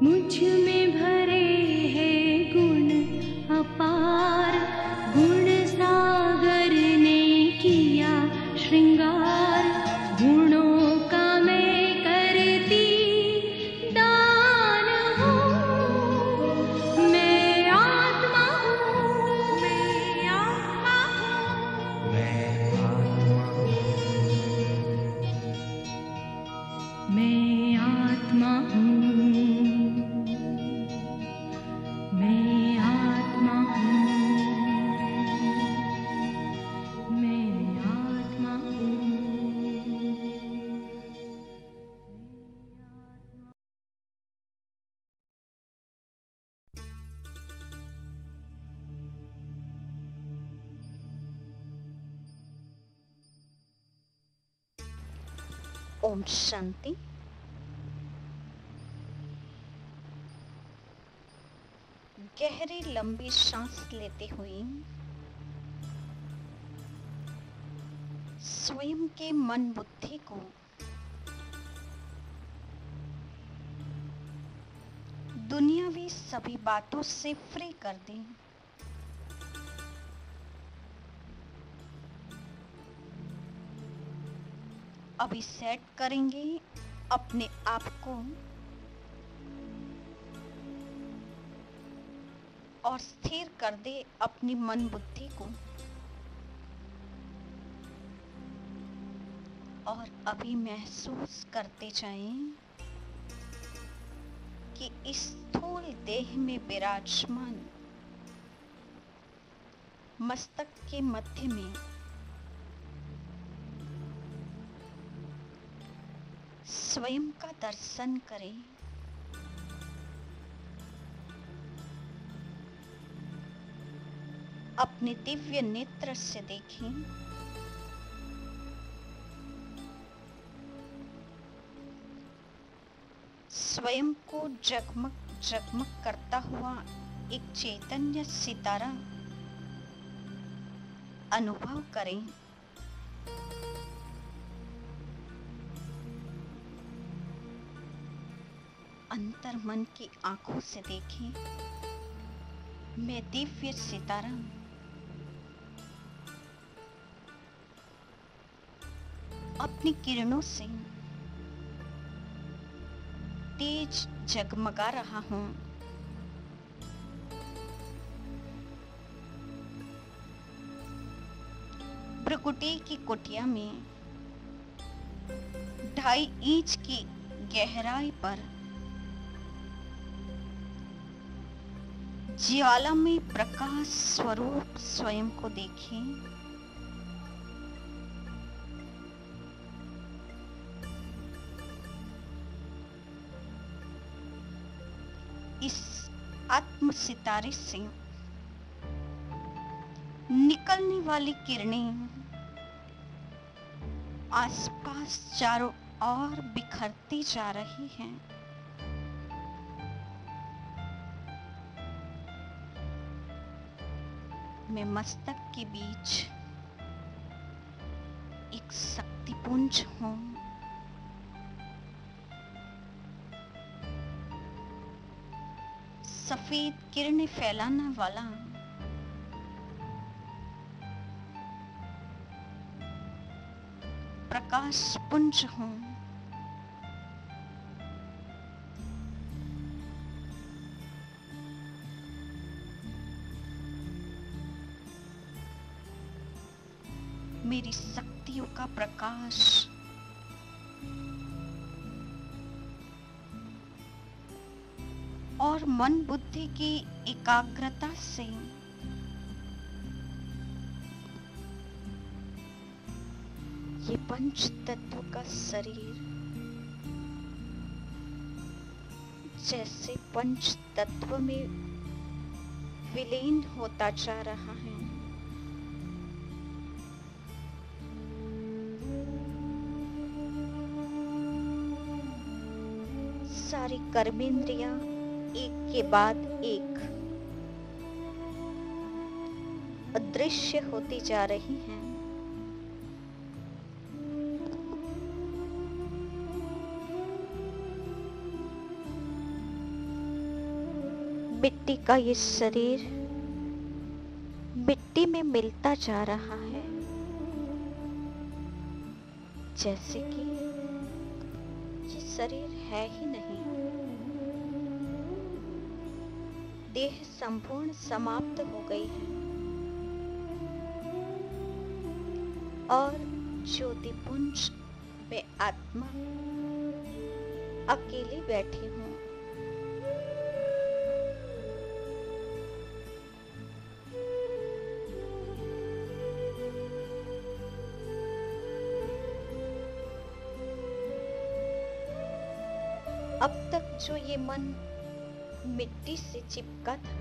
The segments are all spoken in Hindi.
मुझ में भरे हैं गुण ओम शांति। गहरी लंबी सांस लेते हुए स्वयं के मन बुद्धि को दुनियावी सभी बातों से फ्री कर दें। अभी सेट करेंगे अपने आप को और स्थिर कर दे अपनी मन बुद्धि को। और अभी महसूस करते जाएं कि इस स्थूल देह में विराजमान मस्तक के मध्य में स्वयं का दर्शन करें। अपने दिव्य नेत्र से देखें। स्वयं को जगमग जगमग करता हुआ एक चैतन्य सितारा अनुभव करें। अंतर मन की आंखों से देखें। मैं दिव्य सितारा अपनी किरणों से तेज जगमगा रहा हूं। भ्रुकुटी की कुटिया में 2.5 इंच की गहराई पर ज्वाला में प्रकाश स्वरूप स्वयं को देखें। इस आत्म सितारे से निकलने वाली किरणें आसपास चारों ओर बिखरती जा रही हैं। मैं मस्तक के बीच एक शक्तिपुंज हूं। सफेद किरणें फैलाने वाला प्रकाश पुंज हूं। मेरी शक्तियों का प्रकाश और मन बुद्धि की एकाग्रता से ये पंच तत्व का शरीर जैसे पंच तत्व में विलीन होता जा रहा है। सारी कर्मेंद्रियां एक के बाद एक अदृश्य होती जा रही हैं। मिट्टी का ये शरीर मिट्टी में मिलता जा रहा है, जैसे कि ये शरीर है ही नहीं। देह संपूर्ण समाप्त हो गई है और ज्योतिपुंज में आत्मा अकेली बैठी हूं। अब तक जो ये मन मिट्टी से चिपका था,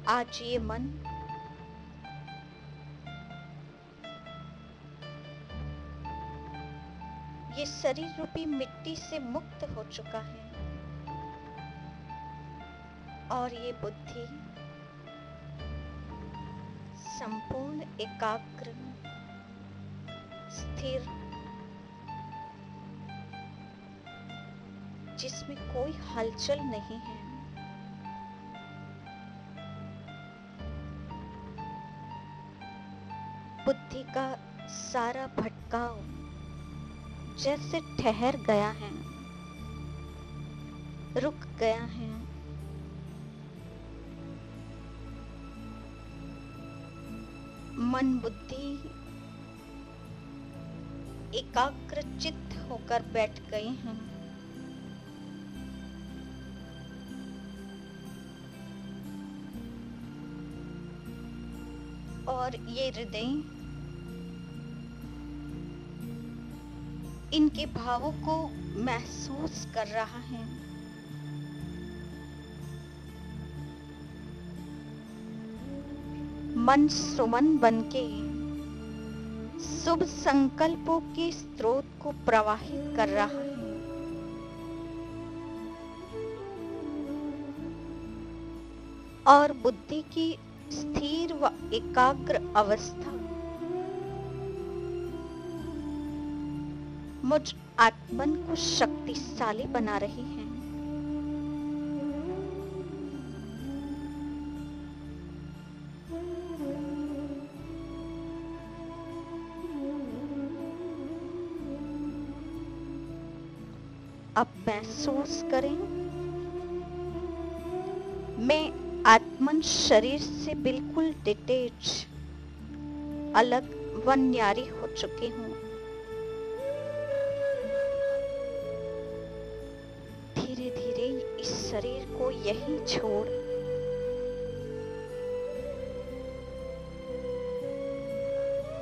आज ये मन ये शरीर रूपी मिट्टी से मुक्त हो चुका है और ये बुद्धि संपूर्ण एकाग्र, स्थिर, जिसमें कोई हलचल नहीं है, बुद्धि का सारा भटकाव जैसे ठहर गया है, रुक गया है। मन बुद्धि एकाग्र चित्त होकर बैठ गए हैं। और ये हृदय इनके भावों को महसूस कर रहा है। मन सुमन बनके शुभ संकल्पों के स्रोत को प्रवाहित कर रहा है। और बुद्धि की स्थिर व एकाग्र अवस्था मुझ आत्मन को शक्तिशाली बना रही है। अब महसूस करें, मैं आत्मन शरीर से बिल्कुल डिटैच, अलग व न्यारी हो चुकी हूँ। धीरे धीरे इस शरीर को यहीं छोड़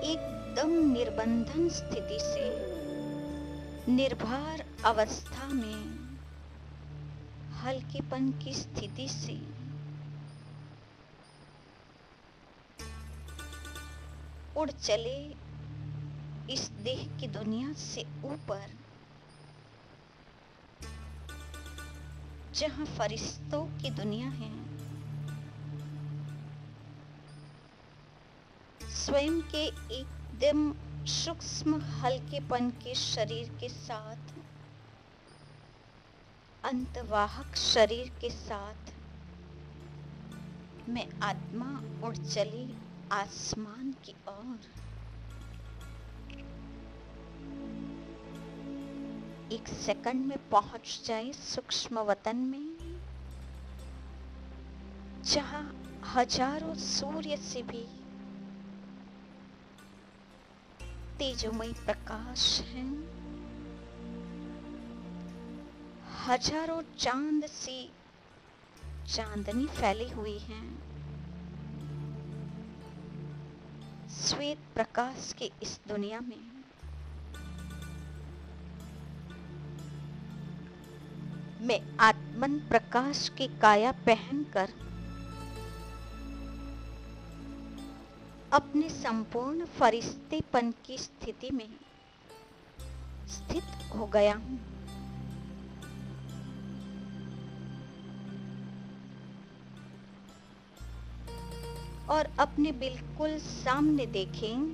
एकदम निर्बंधन स्थिति से, निर्भर अवस्था में, हल्केपन की स्थिति से उड़ चले इस देह की दुनिया से ऊपर, जहां फरिश्तों की दुनिया है। स्वयं के एकदम सूक्ष्म हल्केपन के शरीर के साथ, अंतवाहक शरीर के साथ मैं आत्मा उड़ चली आसमान की ओर। एक सेकंड में पहुंच जाए सूक्ष्म वतन में, जहां हजारों सूर्य से भी तेजोमय प्रकाश है, हजारों चांद सी चांदनी फैली हुई है। श्वेत प्रकाश के इस दुनिया में मैं आत्मन प्रकाश की काया पहनकर अपने संपूर्ण फरिश्तेपन की स्थिति में स्थित हो गया हूँ। और अपने बिल्कुल सामने देखें,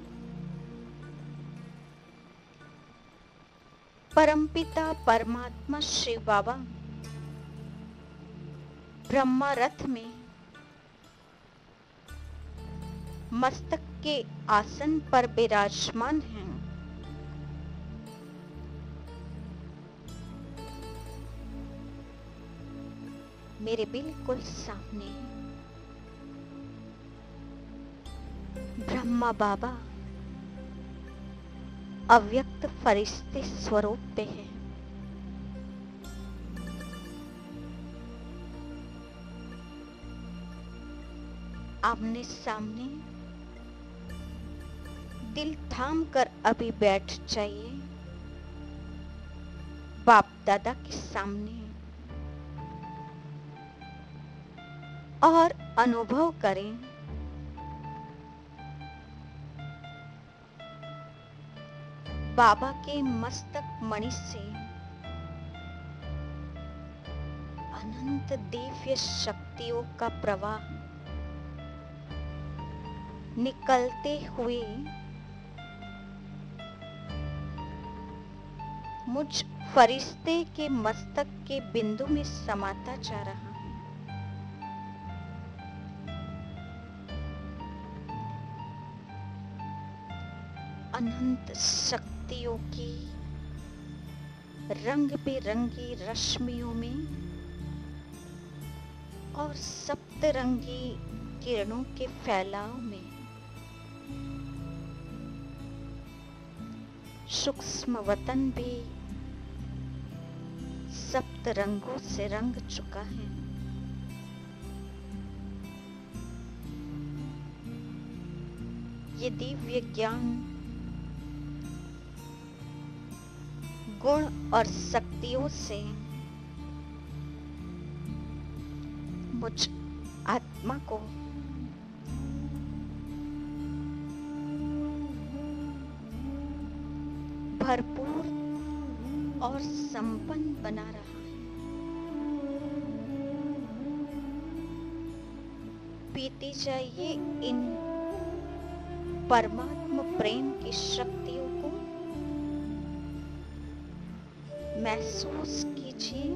परमपिता परमात्मा शिव बाबा ब्रह्मा रथ में मस्तक के आसन पर विराजमान हैं। मेरे बिल्कुल सामने ब्रह्मा बाबा अव्यक्त फरिश्ते स्वरूप पे है। आमने सामने दिल थाम कर अभी बैठ जाइए बाप दादा के सामने और अनुभव करें बाबा के मस्तक मणि से अनंत दिव्य शक्तियों का प्रवाह निकलते हुए मुझ फरिश्ते के मस्तक के बिंदु में समाता जा रहा है। अनंत शक्तियों की रंग बेरंगी रश्मियों में और सप्तरंगी किरणों के फैलाव में सूक्ष्म वतन भी सप्त रंगों से रंग चुका है। ये दिव्य ज्ञान गुण और शक्तियों से मुझ आत्मा को भरपूर और संपन्न बना रहा है। पीती जाइए इन परमात्मा प्रेम की शक्तियों को, महसूस कीजिए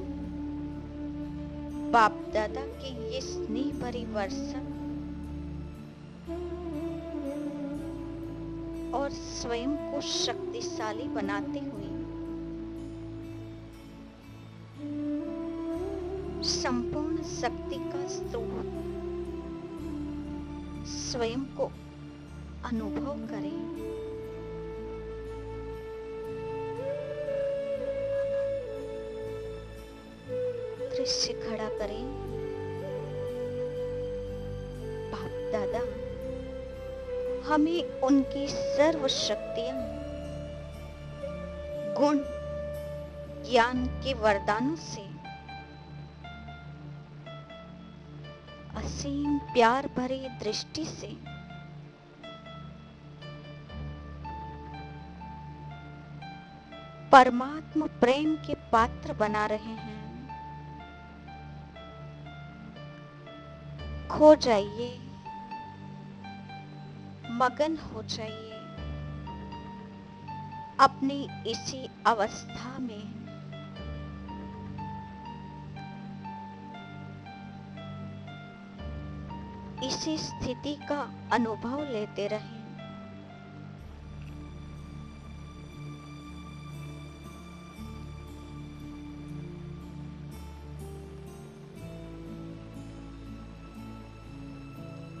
बाप दादा की ये स्नेह भरी वर्षा और स्वयं को शक्तिशाली बनाते हुए संपूर्ण शक्ति का स्रोत स्वयं को अनुभव करें। दृश्य खड़ा करें। बाप दादा हमें उनकी सर्व शक्तियां, गुण, ज्ञान के वरदानों से असीम प्यार भरी दृष्टि से परमात्मा प्रेम के पात्र बना रहे हैं। खो जाइए, मगन हो जाइए अपनी इसी अवस्था में। इसी स्थिति का अनुभव लेते रहें।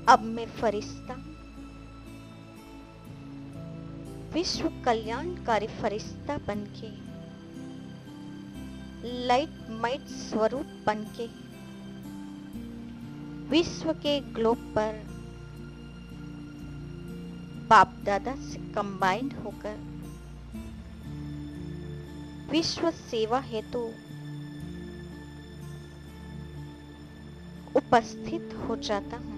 अब मैं फरिश्ता, विश्व कल्याणकारी फरिश्ता बनके, लाइट माइट स्वरूप बनके विश्व के ग्लोब पर बाप दादा से कंबाइंड होकर विश्व सेवा हेतु उपस्थित हो जाता हूं।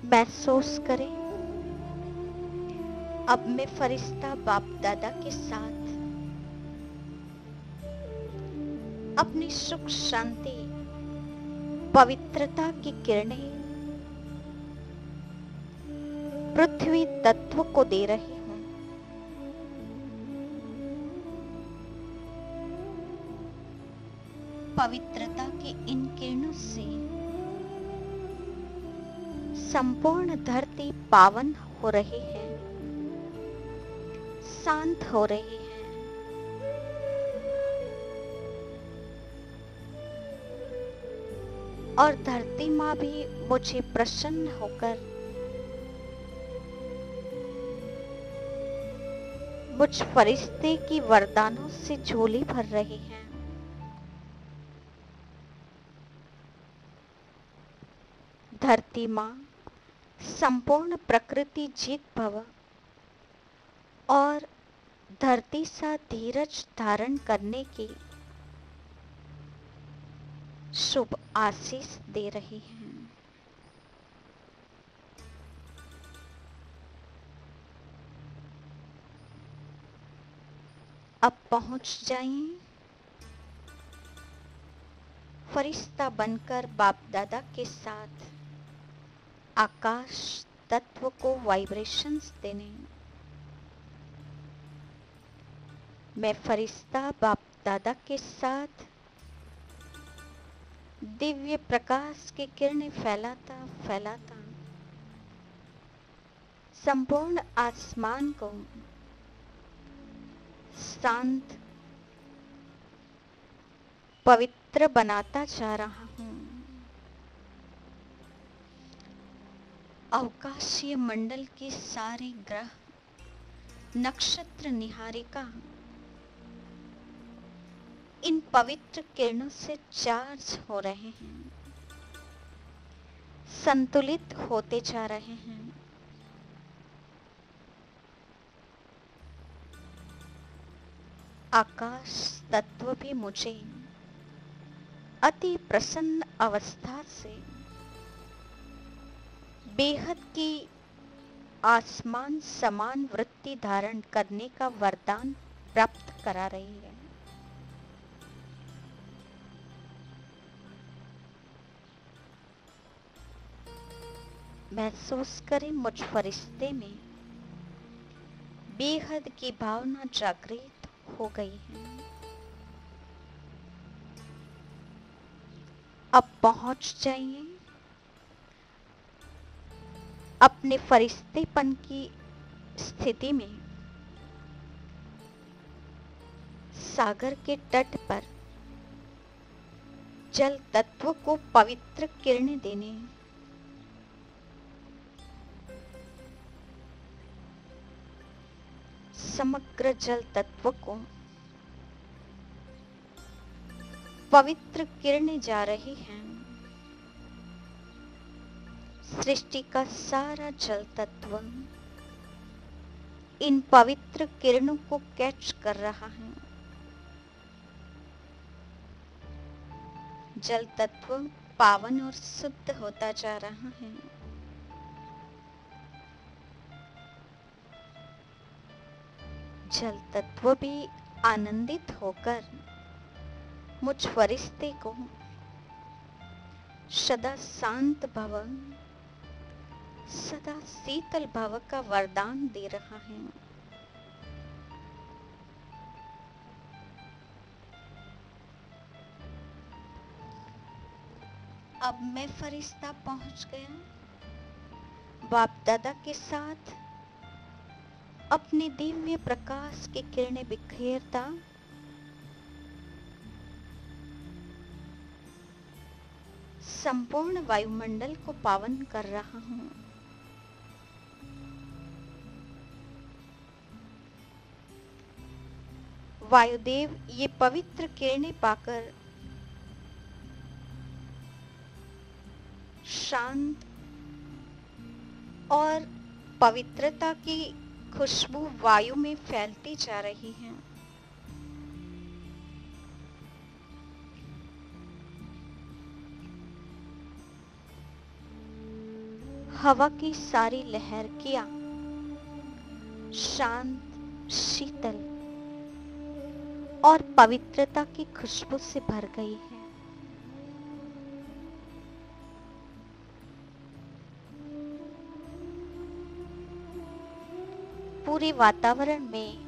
महसूस करें अब मैं फरिश्ता बाप दादा के साथ अपनी सुख शांति पवित्रता की किरणें पृथ्वी तत्व को दे रही हूं। पवित्रता की इन किरणों से संपूर्ण धरती पावन हो रही है, शांत हो रही है। और धरती माँ भी मुझे प्रसन्न होकर मुझ फरिश्ते की वरदानों से झोली भर रही है। धरती माँ संपूर्ण प्रकृति जीत भव और धरती सा धीरज धारण करने की शुभ आशीष दे रही हैं। अब पहुंच जाइए फरिश्ता बनकर बाप दादा के साथ आकाश तत्व को वाइब्रेशंस देने। मैं फरिश्ता बाप दादा के साथ दिव्य प्रकाश की किरणें फैलाता फैलाता संपूर्ण आसमान को शांत पवित्र बनाता जा रहा हूँ। अवकाशीय मंडल के सारे ग्रह, नक्षत्र निहारिका इन पवित्र किरणों से चार्ज हो रहे हैं, संतुलित होते जा रहे हैं। आकाश तत्व भी मुझे अति प्रसन्न अवस्था से बेहद की आसमान समान वृत्ति धारण करने का वरदान प्राप्त करा रही है। महसूस करें मुझ फरिश्ते में बेहद की भावना जागृत हो गई है। अब पहुंच जाइए अपने फरिश्तेपन की स्थिति में सागर के तट पर जल तत्व को पवित्र किरणें देने। समग्र जल तत्व को पवित्र किरणें जा रही हैं। सृष्टि का सारा जल तत्व इन पवित्र किरणों को कैच कर रहा है। जल तत्व पावन और शुद्ध होता जा रहा है। जल तत्व भी आनंदित होकर मुझ फरिश्ते को सदा शांत भव, सदा शीतल भव का वरदान दे रहा है। अब मैं फरिश्ता पहुंच गया बाप दादा के साथ अपने दिव्य प्रकाश की किरणें बिखेरता संपूर्ण वायुमंडल को पावन कर रहा हूं। वायुदेव ये पवित्र किरणें पाकर शांत और पवित्रता की खुशबू वायु में फैलती जा रही है। हवा की सारी लहरकियां शांत, शीतल और पवित्रता की खुशबू से भर गई है। पूरे वातावरण में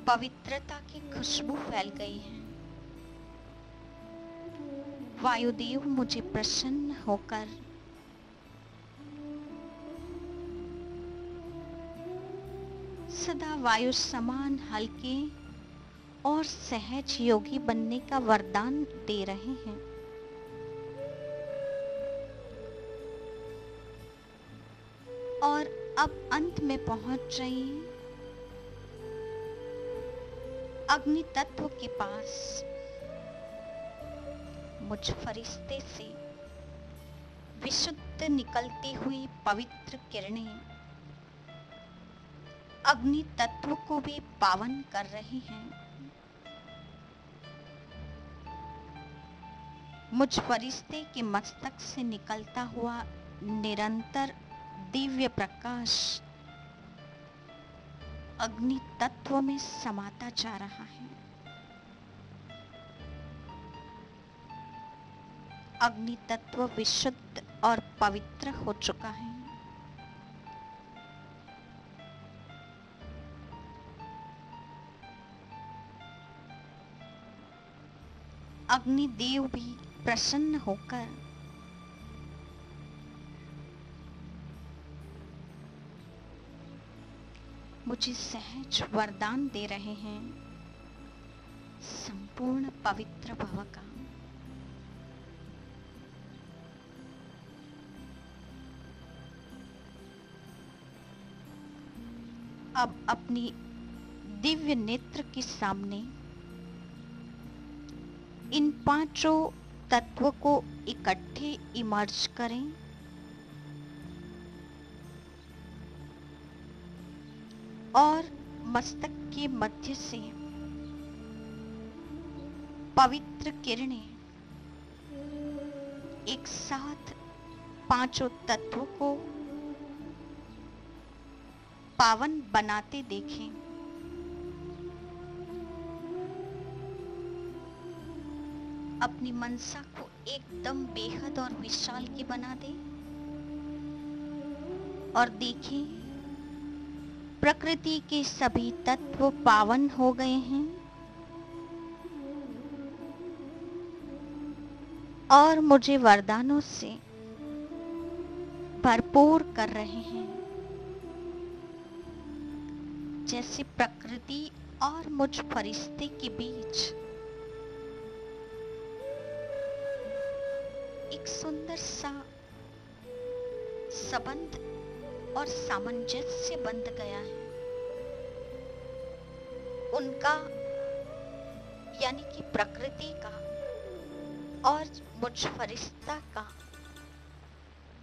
पवित्रता की खुशबू फैल गई है। वायुदेव मुझे प्रसन्न होकर सदा वायु समान हल्के और सहज योगी बनने का वरदान दे रहे हैं। और अब अंत में पहुंच जाइए अग्नि तत्व के पास। मुझ फरिश्ते से विशुद्ध निकलती हुई पवित्र किरणें अग्नि तत्व को भी पावन कर रहे हैं। मुझ फरिश्ते के मस्तक से निकलता हुआ निरंतर दिव्य प्रकाश अग्नि तत्व में समाता जा रहा है। अग्नि तत्व विशुद्ध और पवित्र हो चुका है। अग्निदेव भी प्रसन्न होकर मुझे सहज वरदान दे रहे हैं, संपूर्ण पवित्र भव का। अब अपनी दिव्य नेत्र के सामने इन पांचों तत्वों को इकट्ठे इमर्ज करें और मस्तक के मध्य से पवित्र किरणें एक साथ पांचों तत्वों को पावन बनाते देखें। अपनी मनसा को एकदम बेहद और विशाल की बना दे और देखें प्रकृति के सभी तत्व पावन हो गए हैं और मुझे वरदानों से भरपूर कर रहे हैं। जैसे प्रकृति और मुझ फरिश्ते के बीच एक सुंदर सा संबंध और सामंजस्य बंध गया है। उनका यानी कि प्रकृति का और मुझ फरिश्ता का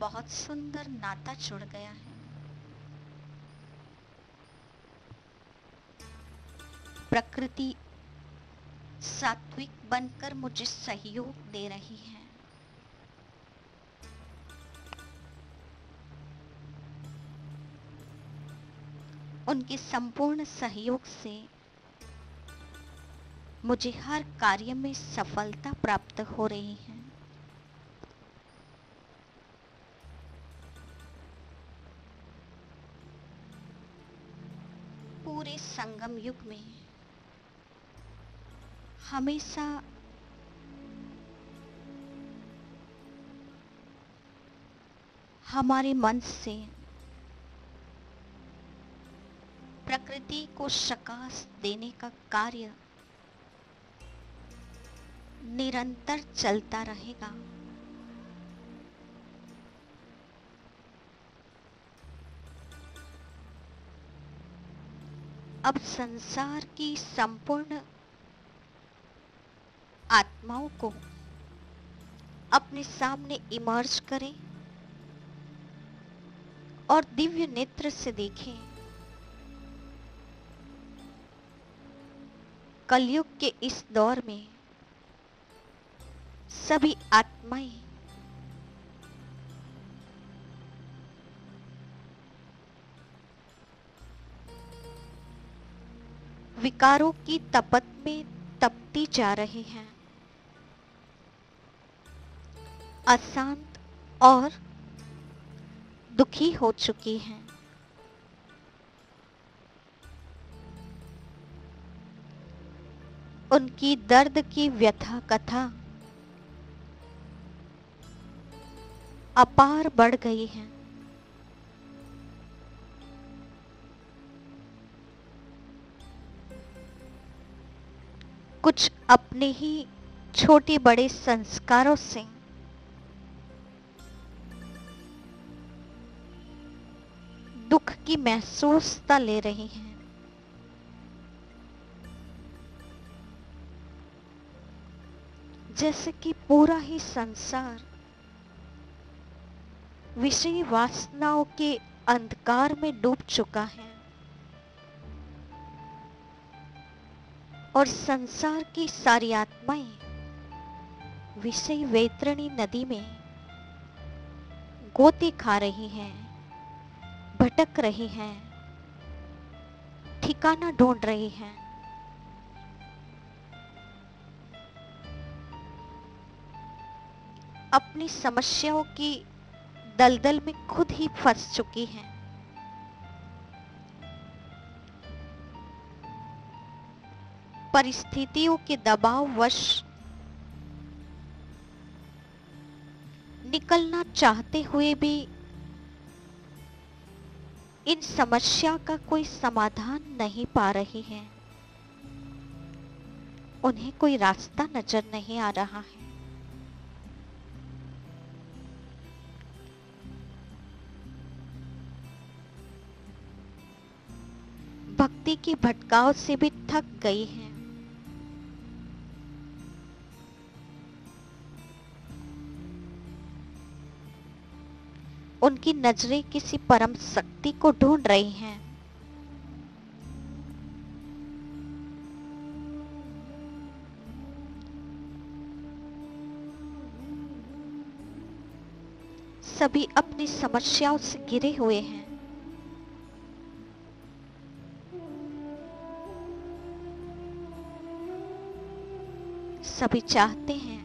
बहुत सुंदर नाता जुड़ गया है। प्रकृति सात्विक बनकर मुझे सहयोग दे रही है। उनके संपूर्ण सहयोग से मुझे हर कार्य में सफलता प्राप्त हो रही है। पूरे संगम युग में हमेशा हमारे मन से प्रकृति को शकास देने का कार्य निरंतर चलता रहेगा। अब संसार की संपूर्ण आत्माओं को अपने सामने इमर्ज करें और दिव्य नेत्र से देखें। कलयुग के इस दौर में सभी आत्माएं विकारों की तपत में तपती जा रही हैं, अशांत और दुखी हो चुकी हैं। उनकी दर्द की व्यथा कथा अपार बढ़ गई है। कुछ अपने ही छोटे बड़े संस्कारों से दुख की महसूसता ले रही हैं। जैसे कि पूरा ही संसार विषय वासनाओं के अंधकार में डूब चुका है। और संसार की सारी आत्माएं विषय वैतरणी नदी में गोते खा रही हैं, भटक रही हैं, ठिकाना ढूंढ रही हैं। अपनी समस्याओं की दलदल में खुद ही फंस चुकी हैं। परिस्थितियों के दबाववश निकलना चाहते हुए भी इन समस्या का कोई समाधान नहीं पा रही है। उन्हें कोई रास्ता नजर नहीं आ रहा है। भक्ति की भटकाव से भी थक गई हैं। उनकी नजरें किसी परम शक्ति को ढूंढ रही हैं। सभी अपनी समस्याओं से घिरे हुए हैं। सभी चाहते हैं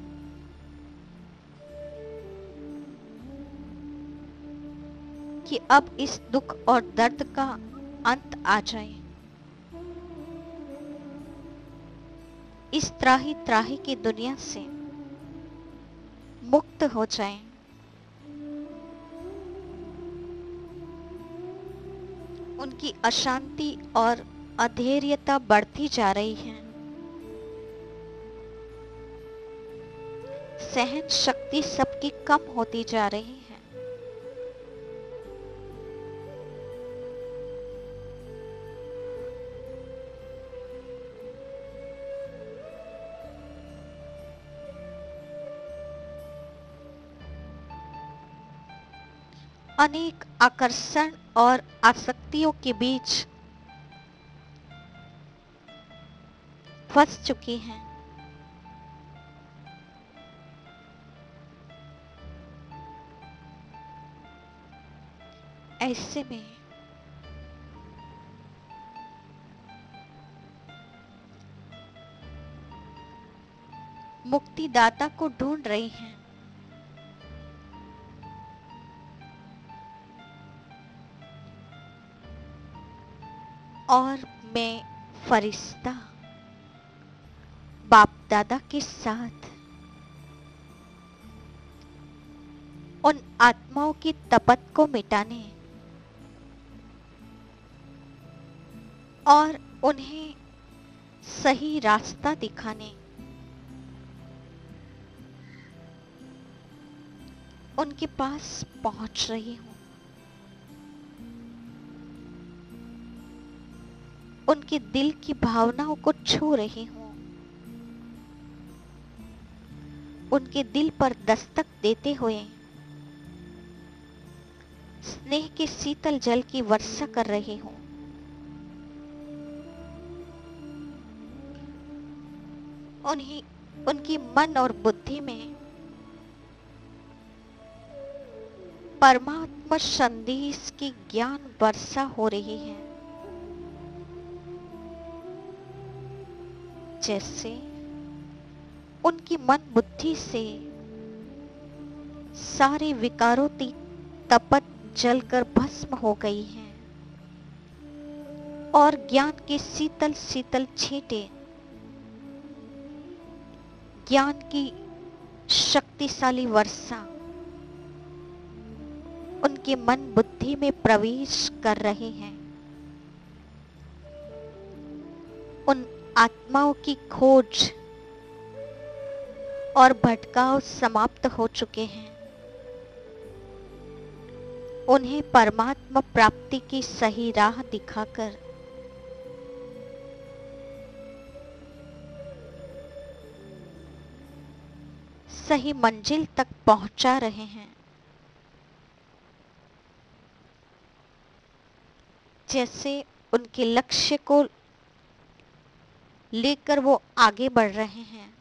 कि अब इस दुख और दर्द का अंत आ जाए। इस त्राही त्राही की दुनिया से मुक्त हो जाएं। उनकी अशांति और अधैर्यता बढ़ती जा रही है। सहन शक्ति सबकी कम होती जा रही है। अनेक आकर्षण और आसक्तियों के बीच फंस चुकी हैं। ऐसे में मुक्तिदाता को ढूंढ रही हैं। और मैं फरिश्ता बाप दादा के साथ उन आत्माओं की तपत को मिटाने और उन्हें सही रास्ता दिखाने उनके पास पहुंच रही हूं। उनके दिल की भावनाओं को छू रही हूं। उनके दिल पर दस्तक देते हुए स्नेह के शीतल जल की वर्षा कर रही हूं। उनकी मन और बुद्धि में परमात्मा संदेश की ज्ञान वर्षा हो रही है। जैसे उनकी मन बुद्धि से सारे विकारों की तपत जलकर भस्म हो गई हैं और ज्ञान के शीतल शीतल छींटे, ज्ञान की शक्तिशाली वर्षा उनके मन बुद्धि में प्रवेश कर रहे हैं। उन आत्माओं की खोज और भटकाव समाप्त हो चुके हैं। उन्हें परमात्मा प्राप्ति की सही राह दिखाकर सही मंजिल तक पहुंचा रहे हैं। जैसे उनके लक्ष्य को लेकर वो आगे बढ़ रहे हैं।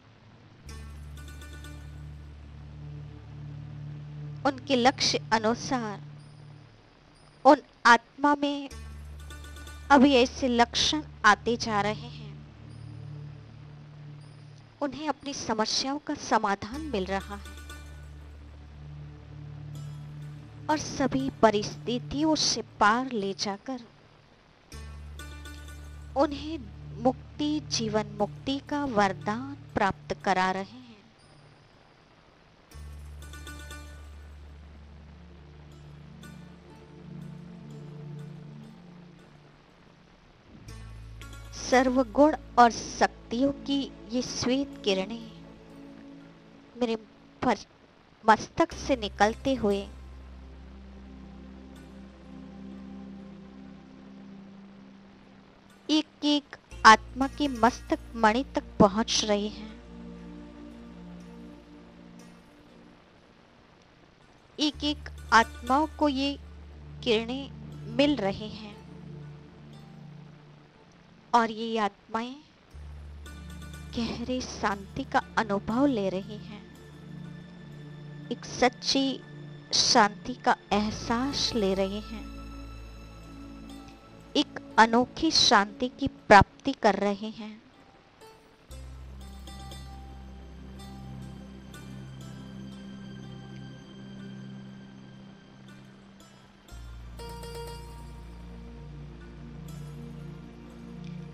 उनके लक्ष्य अनुसार उन आत्मा में अभी ऐसे लक्षण आते जा रहे हैं। उन्हें अपनी समस्याओं का समाधान मिल रहा है और सभी परिस्थितियों से पार ले जाकर उन्हें मुक्ति, जीवन मुक्ति का वरदान प्राप्त करा रहे हैं। सर्वगुण और शक्तियों की ये श्वेत किरणें मेरे मस्तक से निकलते हुए एक एक आत्मा के मस्तक मणि तक पहुंच रही हैं। एक एक आत्माओं को ये किरणें मिल रही हैं और ये आत्माएं गहरे शांति का अनुभव ले रही हैं। एक सच्ची शांति का एहसास ले रहे हैं। एक अनोखी शांति की प्राप्ति कर रहे हैं।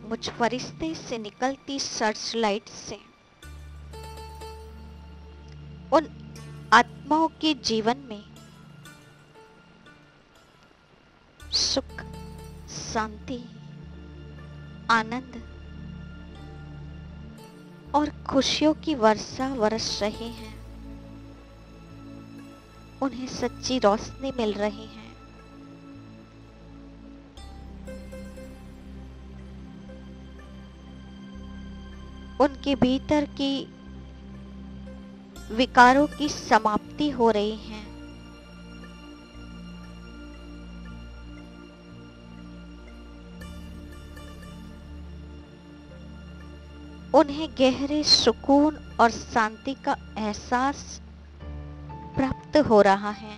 मुझ फरिश्ते से निकलती सर्च लाइट से उन आत्माओं के जीवन में सुख, शांति, आनंद और खुशियों की वर्षा बरस रही है। उन्हें सच्ची रोशनी मिल रही है। उनके भीतर की विकारों की समाप्ति हो रही है। उन्हें गहरे सुकून और शांति का एहसास प्राप्त हो रहा है।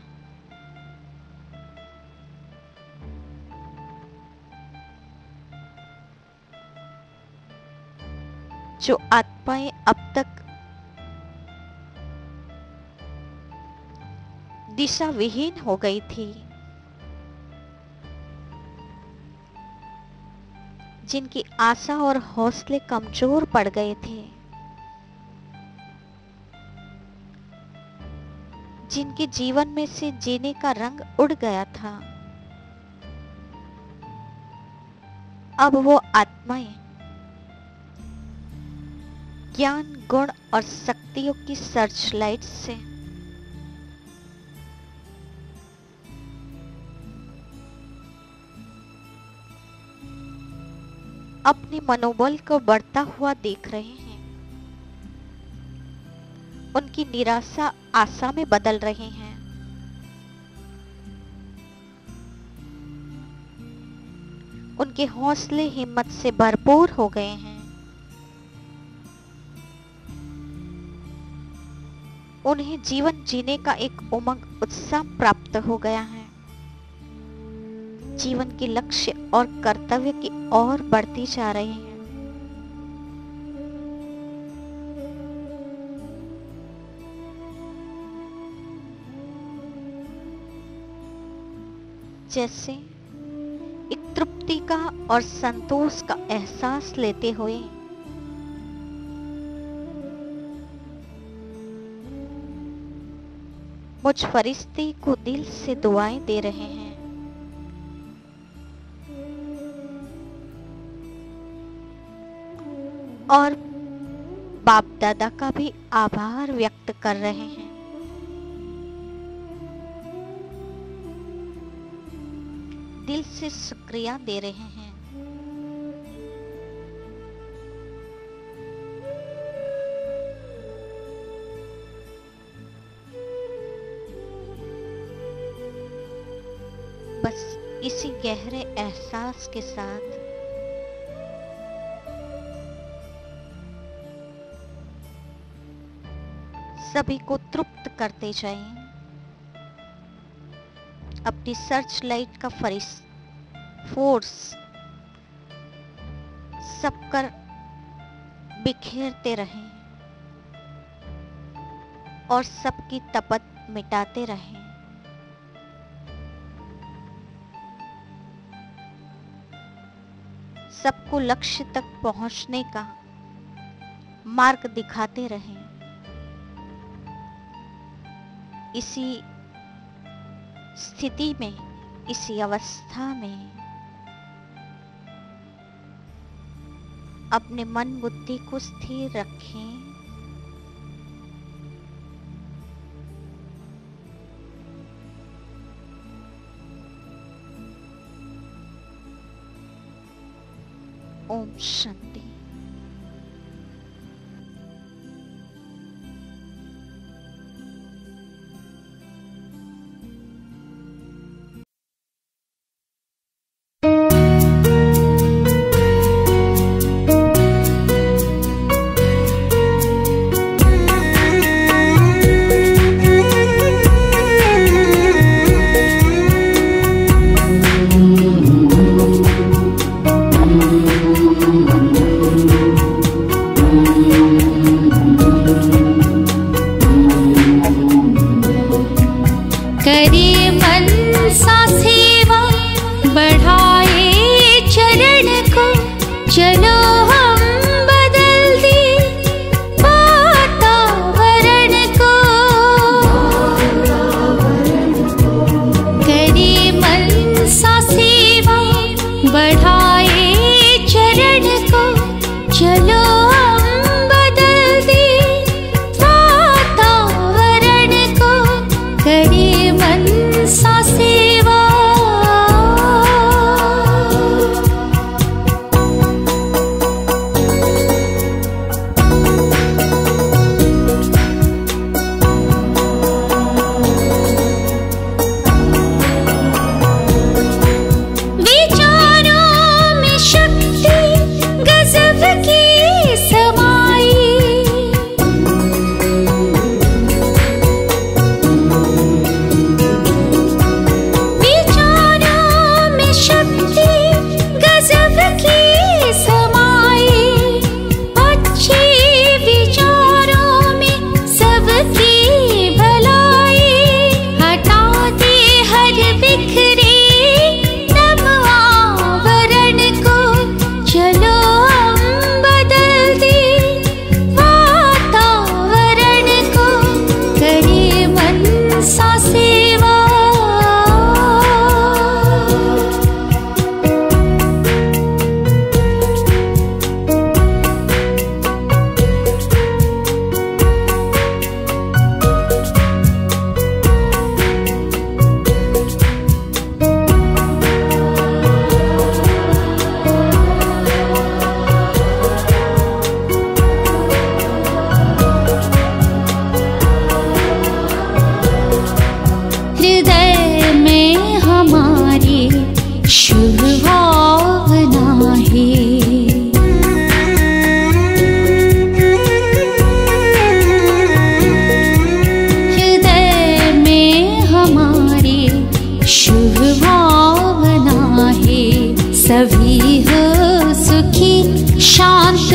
जो आत्माएं अब तक दिशा विहीन हो गई थी, जिनकी आशा और हौसले कमजोर पड़ गए थे, जिनके जीवन में से जीने का रंग उड़ गया था, अब वो आत्माएं ज्ञान, गुण और शक्तियों की सर्च लाइट से अपने मनोबल को बढ़ता हुआ देख रहे हैं। उनकी निराशा आशा में बदल रहे हैं। उनके हौसले हिम्मत से भरपूर हो गए हैं। उन्हें जीवन जीने का एक उमंग, उत्साह प्राप्त हो गया है। जीवन के लक्ष्य और कर्तव्य की ओर बढ़ती जा रहे हैं। जैसे एक तृप्ति का और संतोष का एहसास लेते हुए मुझ फरिश्ते को दिल से दुआएं दे रहे हैं। और बाप दादा का भी आभार व्यक्त कर रहे हैं। दिल से शुक्रिया दे रहे हैं। बस इसी गहरे एहसास के साथ सभी को तृप्त करते जाएं। अपनी सर्च लाइट का फोर्स सब कर बिखेरते रहें और सबकी तपत मिटाते रहें। सबको लक्ष्य तक पहुंचने का मार्ग दिखाते रहें। इसी स्थिति में, इसी अवस्था में अपने मन बुद्धि को स्थिर रखें। ओम शांति।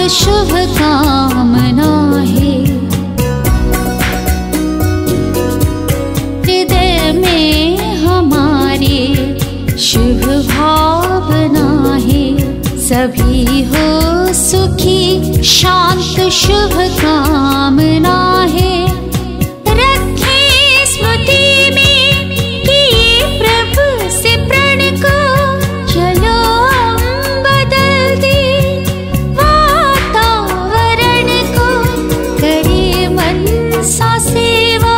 शुभ कामना है। हृदय में हमारे शुभ भावना है। सभी हो सुखी शांत शुभ कामना है। रखें स्मृति में किए प्रभु से प्रण को, चलो हम बदल दे वातावरण को, करे मन सा सेवा।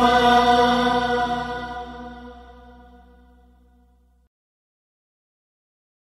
शिवाय